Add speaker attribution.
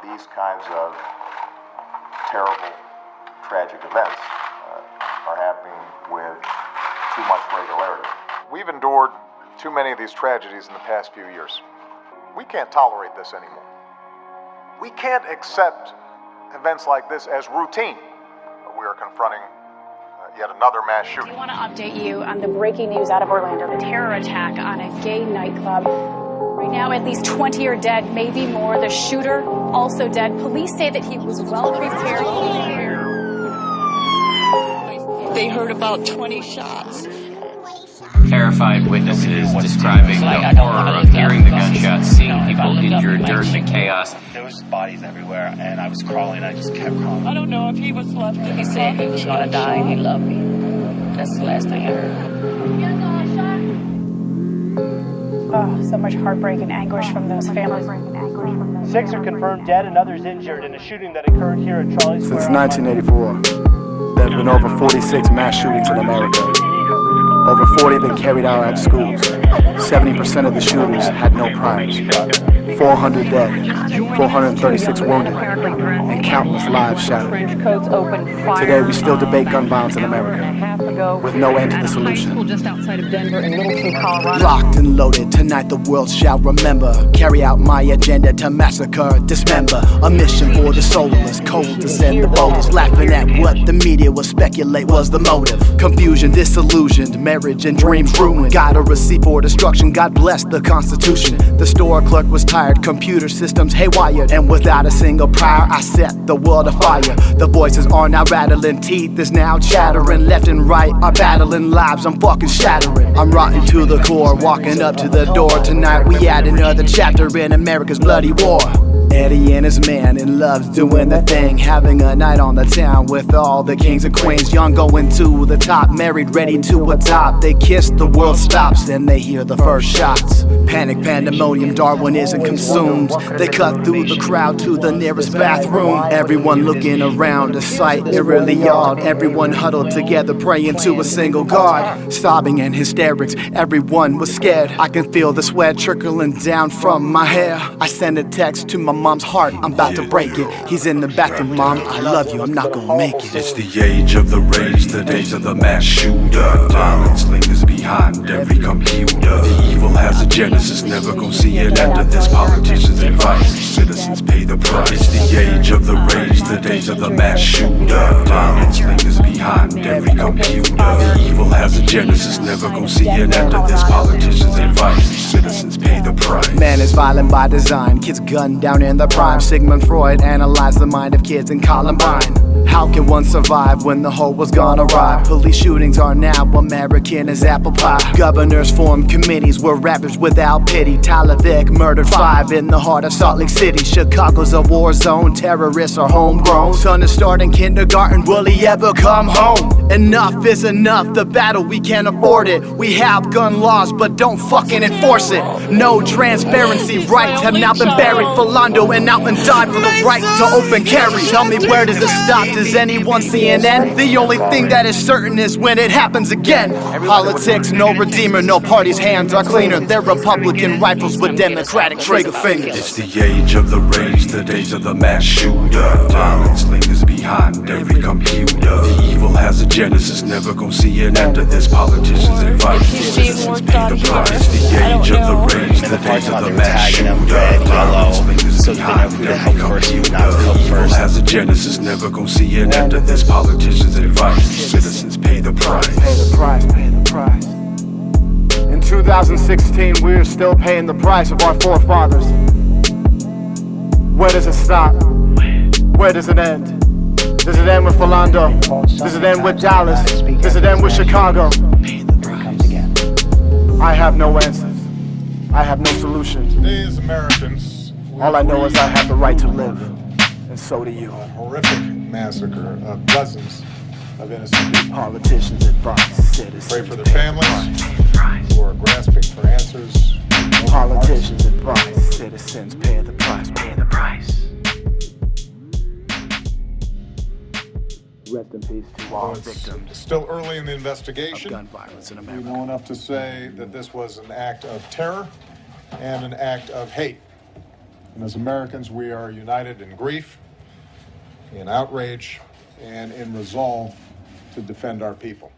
Speaker 1: these kinds of terrible, tragic events are happening with too much regularity.
Speaker 2: We've endured too many of these tragedies in the past few years. We can't tolerate this anymore. We can't accept events like this as routine. We are confronting yet another mass shooting.
Speaker 3: I want to update you on the breaking news out of Orlando, the terror attack on a gay nightclub. Right now, at least 20 are dead, maybe more. The shooter also dead. Police say that he was well prepared.
Speaker 4: They heard about 20 shots.
Speaker 5: Terrified witnesses describing the horror of hearing the gunshots, seeing people injured during the chaos.
Speaker 6: There was bodies everywhere, and I was crawling. I just kept crawling.
Speaker 4: I don't know if he was left.
Speaker 7: He said he was going to die and he loved me. That's the last thing I heard.
Speaker 3: Oh, so much heartbreak and anguish from those families.
Speaker 8: 6 are confirmed dead and others injured in a shooting that occurred here at Charlie Square.
Speaker 9: Since 1984, there have been over 46 mass shootings in America. Over 40 have been carried out at schools. 70% of the shooters had no priors. 400 dead, 436 wounded, and countless lives shattered. Today we still debate gun violence in America, with no end to the solution.
Speaker 10: Just outside of Denver in Littleton, Colorado.
Speaker 9: Locked and loaded, tonight the world shall remember. Carry out my agenda to massacre, dismember. A mission for the soulless, coldest and the boldest. Laughing at what the media will speculate was the motive. Confusion, disillusioned, marriage and dreams ruined. Got a receipt for destruction, God bless the Constitution. The store clerk was tired, computer systems haywired, and without a single prior, I set the world afire. The voices are now rattling, teeth is now chattering. Left and right are battling, lives I'm fucking shattering. I'm rotten to the core, walking up to the door. Tonight we add another chapter in America's bloody war. Eddie and his man in love's doing the thing, having a night on the town with all the kings and queens. Young going to the top, married, ready to adopt. They kiss, the world stops, then they hear the first shots. Panic, pandemonium, Darwinism consumed. They cut through the crowd to the nearest bathroom. Everyone looking around, a sight eerily odd. Everyone huddled together, praying to a single God. Sobbing and hysterics, everyone was scared. I can feel the sweat trickling down from my hair. I send a text to my mom's heart, I'm about to break it. He's in the bathroom, Mom, I love you, I'm not gonna make it.
Speaker 11: It's the age of the rage, the days of the mass shooter. Violence lingers behind every computer. The evil has a genesis, never gonna see an end to this. Politicians advise, citizens pay the price. It's the age of the rage, the days of the mass shooter. Violence lingers behind every computer. The evil has a genesis, never gonna see an end to this. Politicians advise, citizens pay the price.
Speaker 9: Man is violent by design, kids gunned down in the prime. Sigmund Freud analyzed the mind of kids in Columbine. How can one survive when the whole was gone awry? Police shootings are now American as apple pie. Governors formed committees where rappers without pity. Tyler Vick murdered 5 in the heart of Salt Lake City. Chicago's a war zone, terrorists are homegrown. Son is starting kindergarten, will he ever come home? Enough is enough, the battle we can't afford it. We have gun laws but don't fucking enforce it. No transparency, rights have now been buried. Philando and out and died for the right to open carry. Tell me, where does it stop? Does anyone CNN? The only thing that is certain is when it happens again. Politics, no redeemer, no party's hands are cleaner. They're Republican rifles with Democratic trigger fingers.
Speaker 11: It's the age of the rage, the days of the mass shooter. Violence lingers behind every computer. The evil has a genesis, never gonna see an end to this. Politicians advise, citizens pay the price. It's the age of the rage, the days of the mass shooter. Violence lingers behind every computer. The evil has a genesis, never gonna see an end to this. Politicians advise, citizens pay the price.
Speaker 9: Pay the price, pay the price. In 2016, we're still paying the price of our forefathers. Where does it stop? Where does it end? Does it end with Philando? Does it end with Dallas? Does it end with Chicago? I have no answers. I have no solution.
Speaker 2: Today's Americans,
Speaker 9: all I know is I have the right to live, and so do you.
Speaker 2: A horrific massacre of dozens of innocent people.
Speaker 9: Politicians advise citizens
Speaker 2: pray for their families who are grasping for answers.
Speaker 9: Politicians advise citizens pay the price, pay the price. Rest in peace to all victims.
Speaker 2: Still early in the investigation.
Speaker 9: Of gun violence in
Speaker 2: We
Speaker 9: America.
Speaker 2: know enough to say that this was an act of terror and an act of hate.
Speaker 12: And as Americans, we are united in grief, in outrage, and in resolve to defend our people.